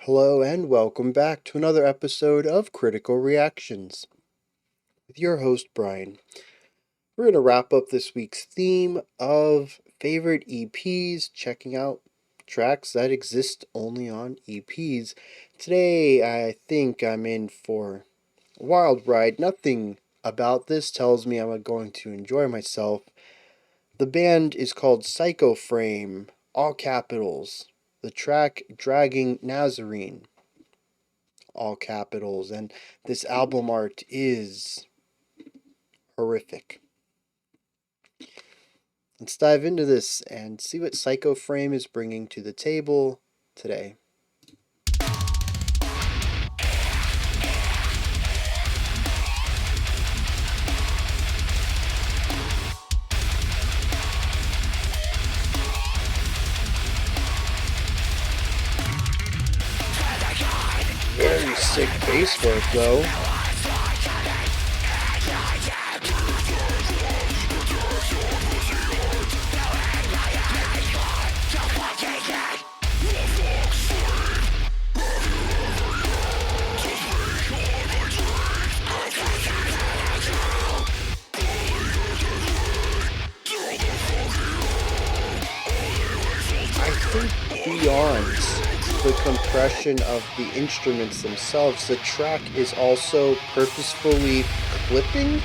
Hello and welcome back to another episode of Critical Reactions with your host Bryan. We're going to wrap up this week's theme of favorite EPs, checking out tracks that exist only on EPs. Today I think I'm in for a wild ride. Nothing about this tells me I'm going to enjoy myself. The band is called Psycho Frame, all capitals. The track Dragging Nazarene, all capitals, and this album art is horrific. Let's dive into this and see what Psycho Frame is bringing to the table today. Very sick bass work though. I think beyond the compression of the instruments themselves, the track is also purposefully clipping.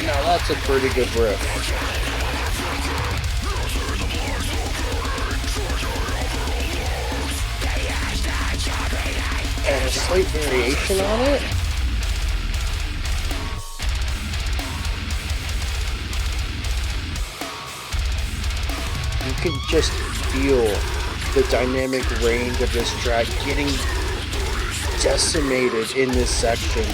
Now that's a pretty good riff. And a slight variation on it. You can just feel the dynamic range of this track getting decimated in this section.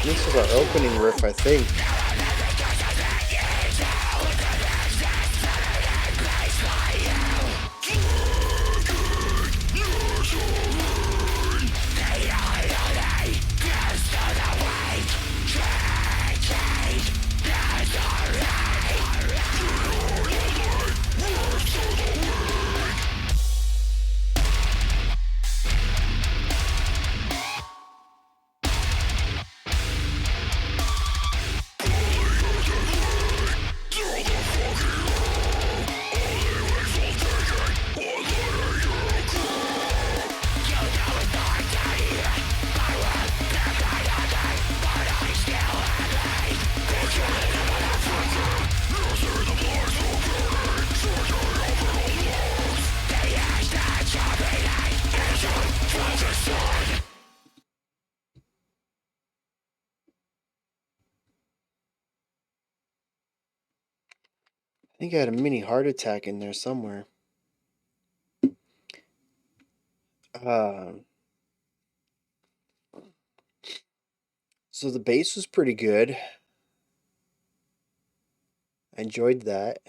This is our opening riff, I think. I think I had a mini heart attack in there somewhere. So the bass was pretty good. I enjoyed that.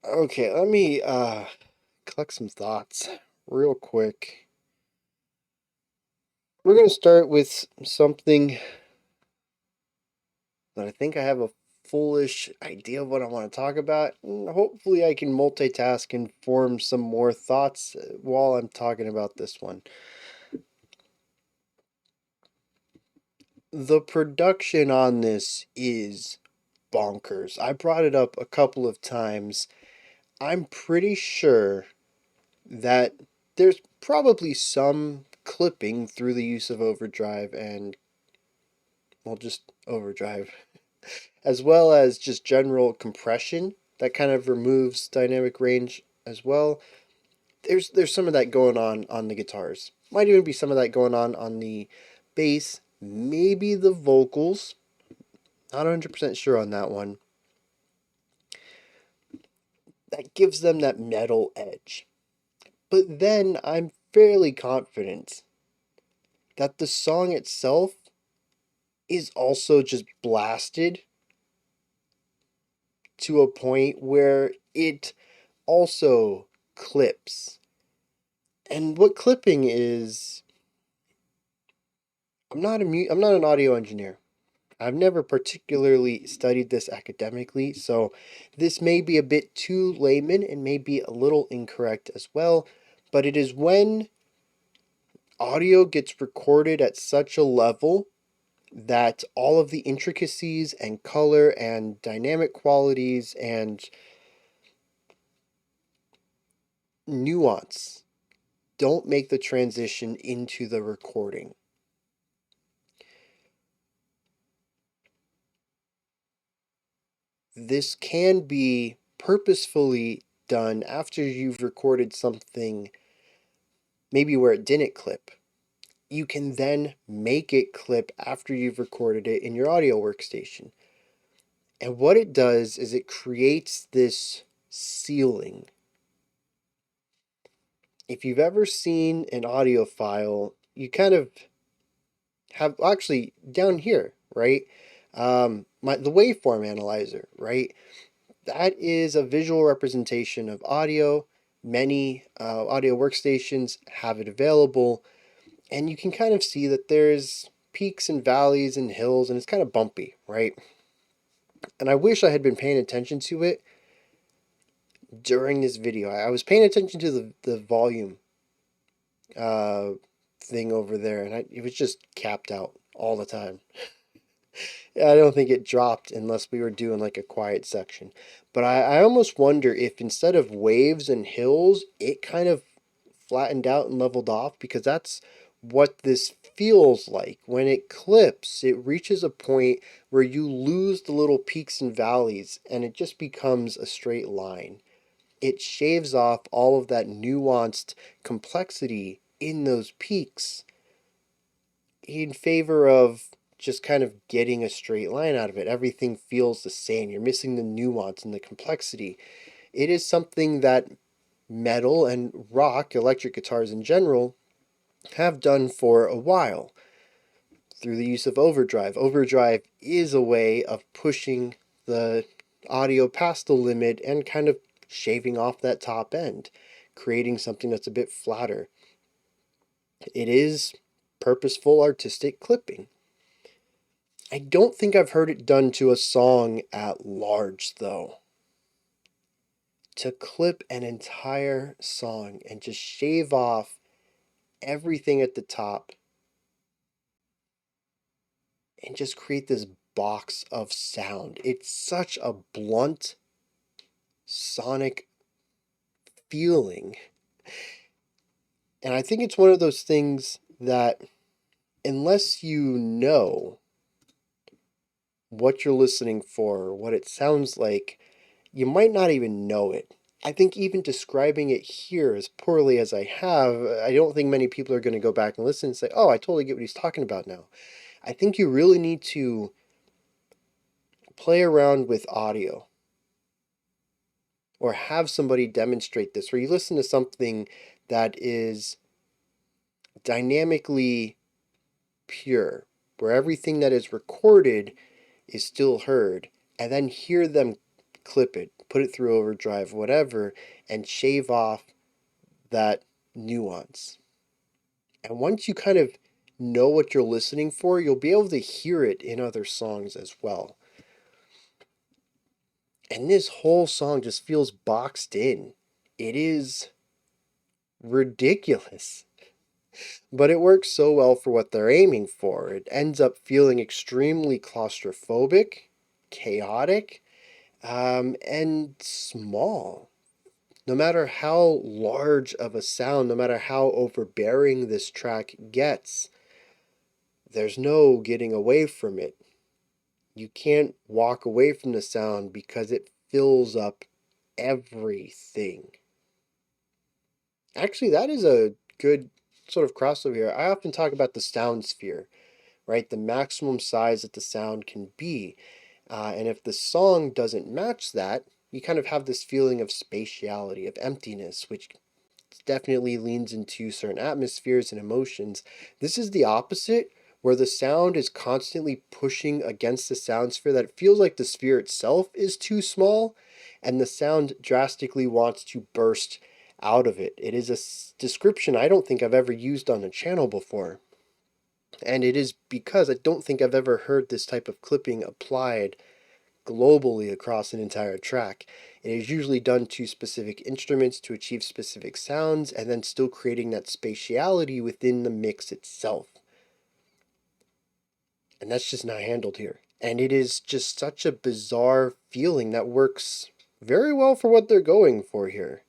Okay, let me collect some thoughts real quick. We're going to start with something that I think I have a foolish idea of what I want to talk about. And hopefully I can multitask and form some more thoughts while I'm talking about this one. The production on this is bonkers. I brought it up a couple of times. I'm pretty sure that there's probably some clipping through the use of overdrive and, well, just overdrive, as well as just general compression that kind of removes dynamic range as well. There's some of that going on the guitars. Might even be some of that going on the bass, maybe the vocals. Not 100% sure on that one. That gives them that metal edge. But then I'm fairly confident that the song itself is also just blasted to a point where it also clips. And what clipping is, I'm not an audio engineer. I've never particularly studied this academically, so this may be a bit too layman and may be a little incorrect as well, but it is when audio gets recorded at such a level that all of the intricacies and color and dynamic qualities and nuance don't make the transition into the recording. This can be purposefully done after you've recorded something, maybe where it didn't clip. You can then make it clip after you've recorded it in your audio workstation. And what it does is it creates this ceiling. If you've ever seen an audio file, you kind of have, actually down here, right? The waveform analyzer, right? That is a visual representation of audio. Many audio workstations have it available, and you can kind of see that there's peaks and valleys and hills, and it's kind of bumpy, right? And I wish I had been paying attention to it during this video. I was paying attention to the volume uh, thing over there, and it was just capped out all the time. I don't think it dropped unless we were doing like a quiet section. But I almost wonder if instead of waves and hills, it kind of flattened out and leveled off, because that's what this feels like. When it clips, it reaches a point where you lose the little peaks and valleys and it just becomes a straight line. It shaves off all of that nuanced complexity in those peaks in favor of just kind of getting a straight line out of it. Everything feels the same. You're missing the nuance and the complexity. It is something that metal and rock, electric guitars in general, have done for a while through the use of overdrive. Overdrive is a way of pushing the audio past the limit and kind of shaving off that top end, creating something that's a bit flatter. It is purposeful artistic clipping. I don't think I've heard it done to a song at large, though. To clip an entire song and just shave off everything at the top and just create this box of sound. It's such a blunt sonic feeling. And I think it's one of those things that, unless you know what you're listening for or what it sounds like, you might not even know it. I think even describing it here as poorly as I have, I don't think many people are going to go back and listen and say, oh, I totally get what he's talking about now. I think you really need to play around with audio or have somebody demonstrate this, where you listen to something that is dynamically pure, where everything that is recorded is still heard, and then hear them clip it, put it through overdrive, whatever, and shave off that nuance. And once you kind of know what you're listening for, you'll be able to hear it in other songs as well. And this whole song just feels boxed in. It is ridiculous. but it works so well for what they're aiming for. It ends up feeling extremely claustrophobic, chaotic, and small. No matter how large of a sound, no matter how overbearing this track gets, there's no getting away from it. You can't walk away from the sound because it fills up everything. Actually, that is a good sort of crossover here. I often talk about the sound sphere, right? The maximum size that the sound can be. And if the song doesn't match that, you kind of have this feeling of spatiality, of emptiness, which definitely leans into certain atmospheres and emotions. This is the opposite, where the sound is constantly pushing against the sound sphere, that it feels like the sphere itself is too small, and the sound drastically wants to burst out of it. It is a description I don't think I've ever used on a channel before. And it is because I don't think I've ever heard this type of clipping applied globally across an entire track. It is usually done to specific instruments to achieve specific sounds, and then still creating that spatiality within the mix itself. And that's just not handled here. And it is just such a bizarre feeling that works very well for what they're going for here.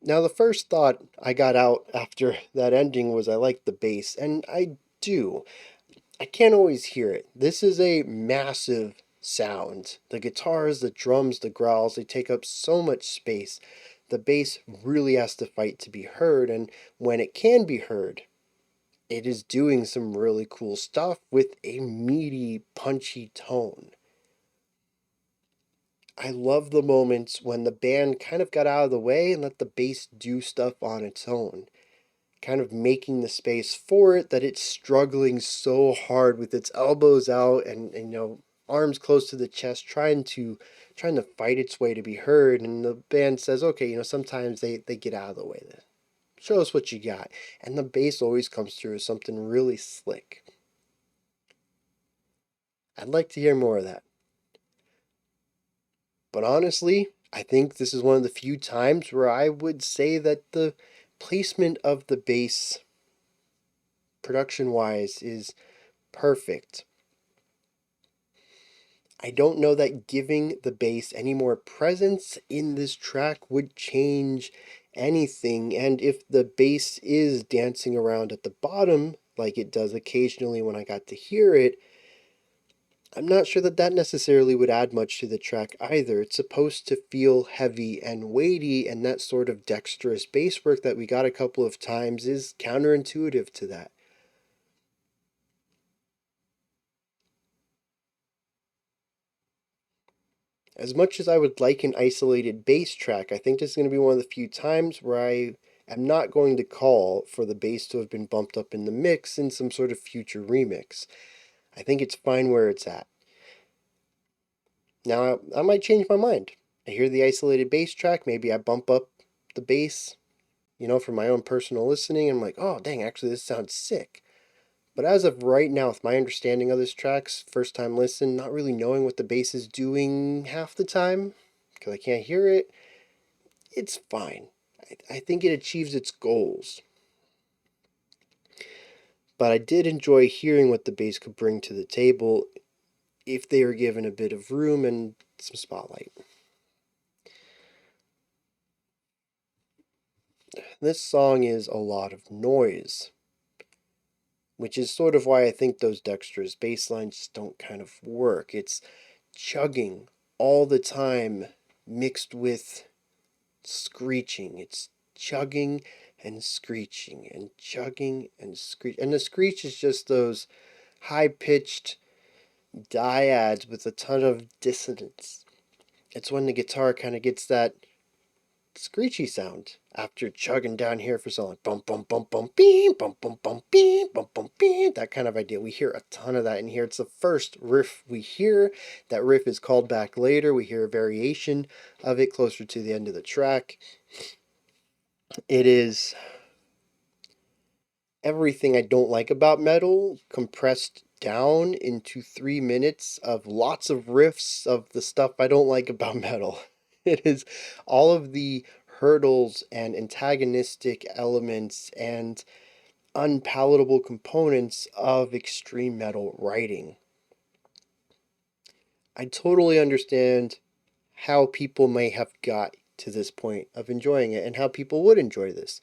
Now, the first thought I got out after that ending was I like the bass, and I do. I can't always hear it. This is a massive sound. The guitars, the drums, the growls, they take up so much space. The bass really has to fight to be heard, and when it can be heard, it is doing some really cool stuff with a meaty, punchy tone. I love the moments when the band kind of got out of the way and let the bass do stuff on its own, kind of making the space for it, that it's struggling so hard with its elbows out and arms close to the chest, trying to fight its way to be heard. And the band says, okay, sometimes they get out of the way. Show us what you got. And the bass always comes through as something really slick. I'd like to hear more of that. But honestly, I think this is one of the few times where I would say that the placement of the bass, production wise, is perfect. I don't know that giving the bass any more presence in this track would change anything. And if the bass is dancing around at the bottom, like it does occasionally when I got to hear it, I'm not sure that that necessarily would add much to the track either. It's supposed to feel heavy and weighty, and that sort of dexterous bass work that we got a couple of times is counterintuitive to that. As much as I would like an isolated bass track, I think this is going to be one of the few times where I am not going to call for the bass to have been bumped up in the mix in some sort of future remix. I think it's fine where it's at. Now, I might change my mind. I hear the isolated bass track, maybe I bump up the bass, for my own personal listening. I'm like, oh, dang, actually, this sounds sick. But as of right now, with my understanding of this track's first time listen, not really knowing what the bass is doing half the time, because I can't hear it, it's fine. I think it achieves its goals. But I did enjoy hearing what the bass could bring to the table if they were given a bit of room and some spotlight. This song is a lot of noise, which is sort of why I think those dexterous bass lines just don't kind of work. It's chugging all the time mixed with screeching. It's chugging and screeching and chugging and screech. And the screech is just those high pitched dyads with a ton of dissonance. It's when the guitar kind of gets that screechy sound after chugging down here for so long. Bum bum bum bum beam bum bum bum beam bum bum beam. That kind of idea. We hear a ton of that in here. It's the first riff we hear. That riff is called back later. We hear a variation of it closer to the end of the track. It is everything I don't like about metal compressed down into 3 minutes of lots of riffs of the stuff I don't like about metal. It is all of the hurdles and antagonistic elements and unpalatable components of extreme metal writing. I totally understand how people may have got to this point of enjoying it and how people would enjoy this.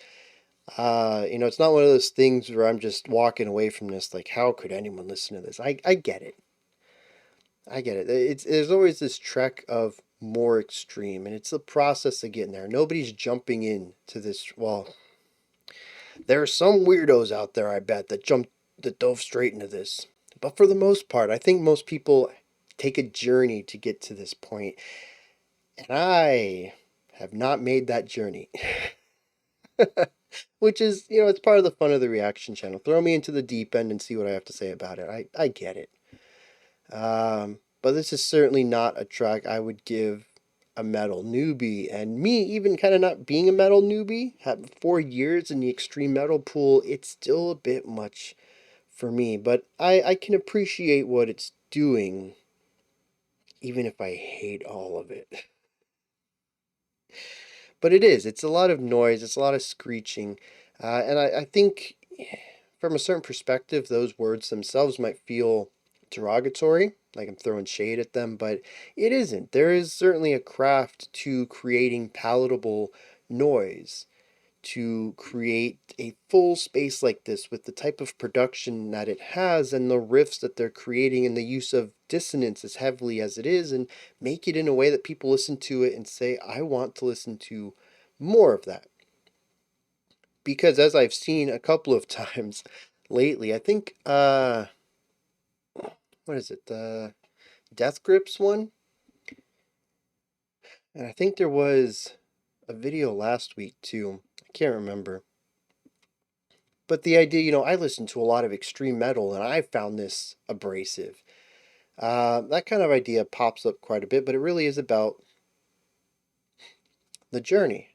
It's not one of those things where I'm just walking away from this like, how could anyone listen to this? I get it. I get it. There's always this trek of more extreme, and it's the process of getting there. Nobody's jumping in to this. Well, there are some weirdos out there, I bet, that dove straight into this. But for the most part, I think most people take a journey to get to this point, and I have not made that journey. Which is, it's part of the fun of the reaction channel. Throw me into the deep end and see what I have to say about it. I get it. But this is certainly not a track I would give a metal newbie. And me, even kind of not being a metal newbie, having 4 years in the extreme metal pool, it's still a bit much for me. But I can appreciate what it's doing, even if I hate all of it. But it's a lot of noise, it's a lot of screeching. And I think from a certain perspective, those words themselves might feel derogatory, like I'm throwing shade at them, but it isn't. There is certainly a craft to creating palatable noise, to create a full space like this with the type of production that it has and the riffs that they're creating and the use of dissonance as heavily as it is, and make it in a way that people listen to it and say, I want to listen to more of that. Because as I've seen a couple of times lately, I think what is it? The Death Grips one? And I think there was a video last week too. I can't remember. But the idea, I listen to a lot of extreme metal and I found this abrasive. That kind of idea pops up quite a bit, but it really is about the journey.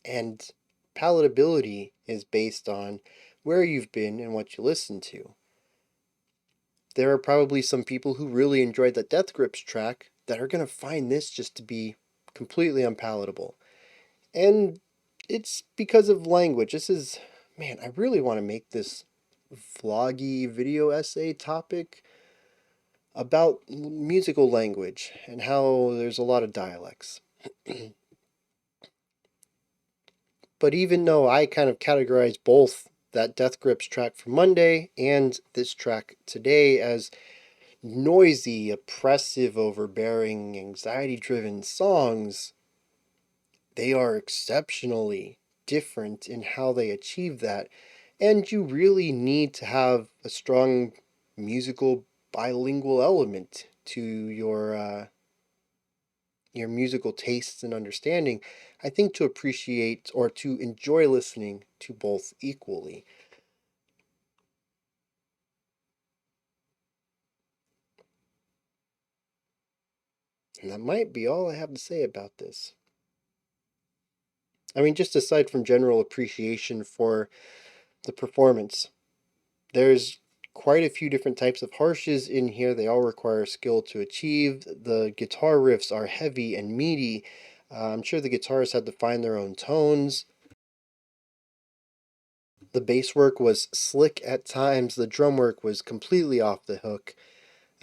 And palatability is based on where you've been and what you listen to. There are probably some people who really enjoyed the Death Grips track that are going to find this just to be completely unpalatable. And it's because of language. Man, I really want to make this vloggy video essay topic about musical language and how there's a lot of dialects. But even though I kind of categorize both that Death Grips track from Monday and this track today as noisy, oppressive, overbearing, anxiety-driven songs, they are exceptionally different in how they achieve that. And you really need to have a strong musical bilingual element to your musical tastes and understanding, I think, to appreciate or to enjoy listening to both equally. And that might be all I have to say about this. I mean, just aside from general appreciation for the performance, there's quite a few different types of harshes in here. They all require skill to achieve. The guitar riffs are heavy and meaty. I'm sure the guitarists had to find their own tones. The bass work was slick at times. The drum work was completely off the hook.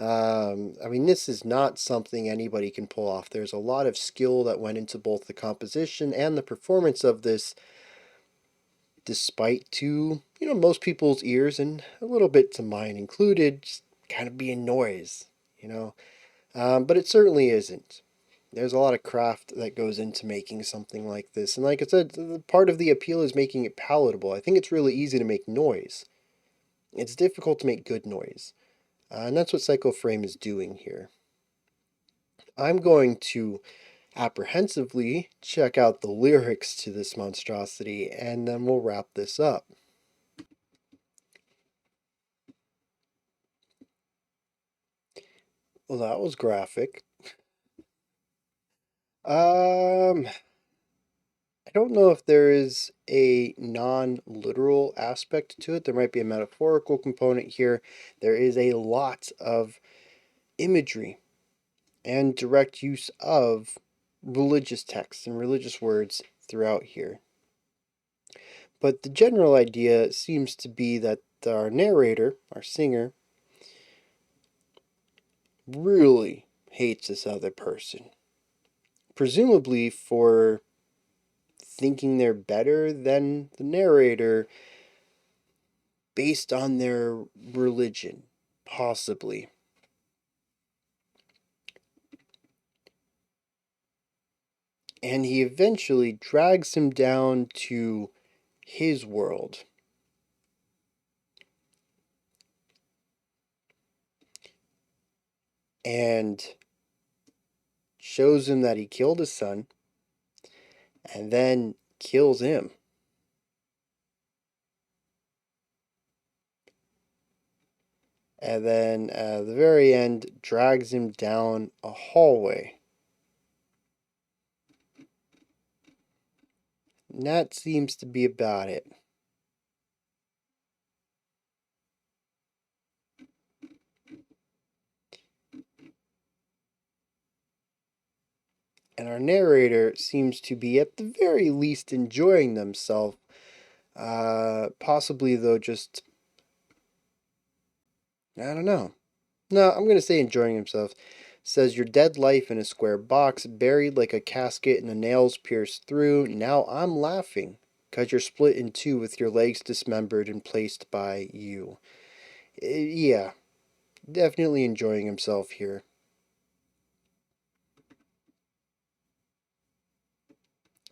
I mean, this is not something anybody can pull off. There's a lot of skill that went into both the composition and the performance of this, despite to, most people's ears and a little bit to mine included, just kind of being noise, But it certainly isn't. There's a lot of craft that goes into making something like this. And like I said, part of the appeal is making it palatable. I think it's really easy to make noise. It's difficult to make good noise. And that's what Psycho Frame is doing here. I'm going to apprehensively check out the lyrics to this monstrosity, and then we'll wrap this up. Well, that was graphic. I don't know if there is a non-literal aspect to it. There might be a metaphorical component here. There is a lot of imagery and direct use of religious texts and religious words throughout here. But the general idea seems to be that our narrator, our singer, really hates this other person. Presumably for thinking they're better than the narrator based on their religion, possibly. And he eventually drags him down to his world. And shows him that he killed his son and then kills him. And then at the very end, drags him down a hallway. And that seems to be about it. And our narrator seems to be at the very least enjoying themselves. Possibly, though, just, I don't know. No, I'm going to say enjoying himself. Says your dead life in a square box, buried like a casket and the nails pierced through. Now I'm laughing, 'cause you're split in two with your legs dismembered and placed by you. Yeah, definitely enjoying himself here.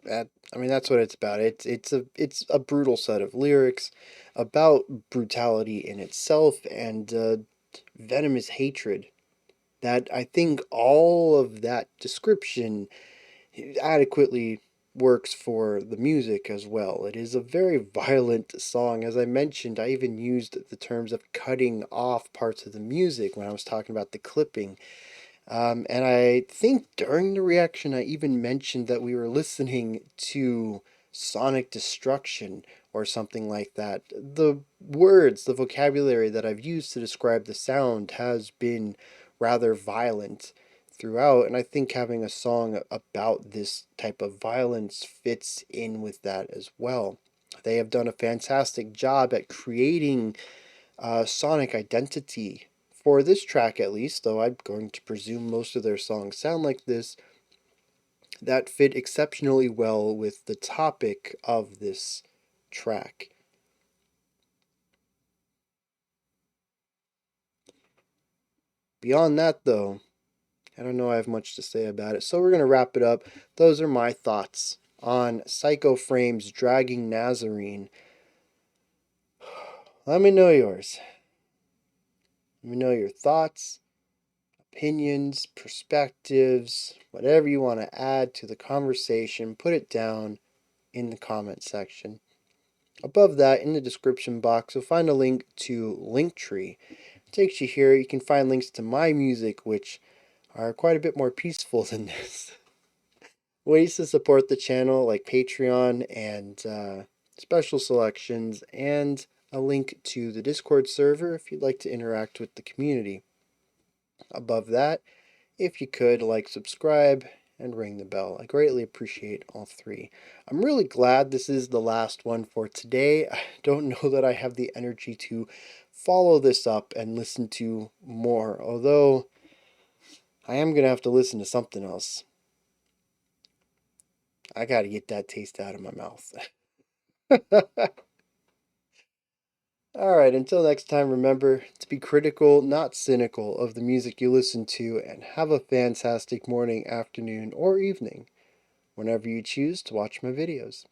That's what it's about. It's a brutal set of lyrics about brutality in itself and venomous hatred. That I think all of that description adequately works for the music as well. It is a very violent song. As I mentioned, I even used the terms of cutting off parts of the music when I was talking about the clipping. And I think during the reaction, I even mentioned that we were listening to Sonic Destruction or something like that. The words, the vocabulary that I've used to describe the sound has been rather violent throughout, and I think having a song about this type of violence fits in with that as well. They have done a fantastic job at creating sonic identity for this track at least, though I'm going to presume most of their songs sound like this, that fit exceptionally well with the topic of this track. Beyond that, though, I don't know I have much to say about it, so we're going to wrap it up. Those are my thoughts on Psycho Frame's Dragging Nazarene. Let me know yours. Let me know your thoughts, opinions, perspectives, whatever you want to add to the conversation. Put it down in the comment section. Above that, in the description box, you'll find a link to Linktree. It takes you here. You can find links to my music, which are quite a bit more peaceful than this. Ways to support the channel, like Patreon and special selections, and a link to the Discord server if you'd like to interact with the community. Above that, if you could, like, subscribe, and ring the bell. I greatly appreciate all three. I'm really glad this is the last one for today. I don't know that I have the energy to follow this up and listen to more, although I am going to have to listen to something else. I got to get that taste out of my mouth. Alright, until next time, remember to be critical, not cynical, of the music you listen to, and have a fantastic morning, afternoon, or evening, whenever you choose to watch my videos.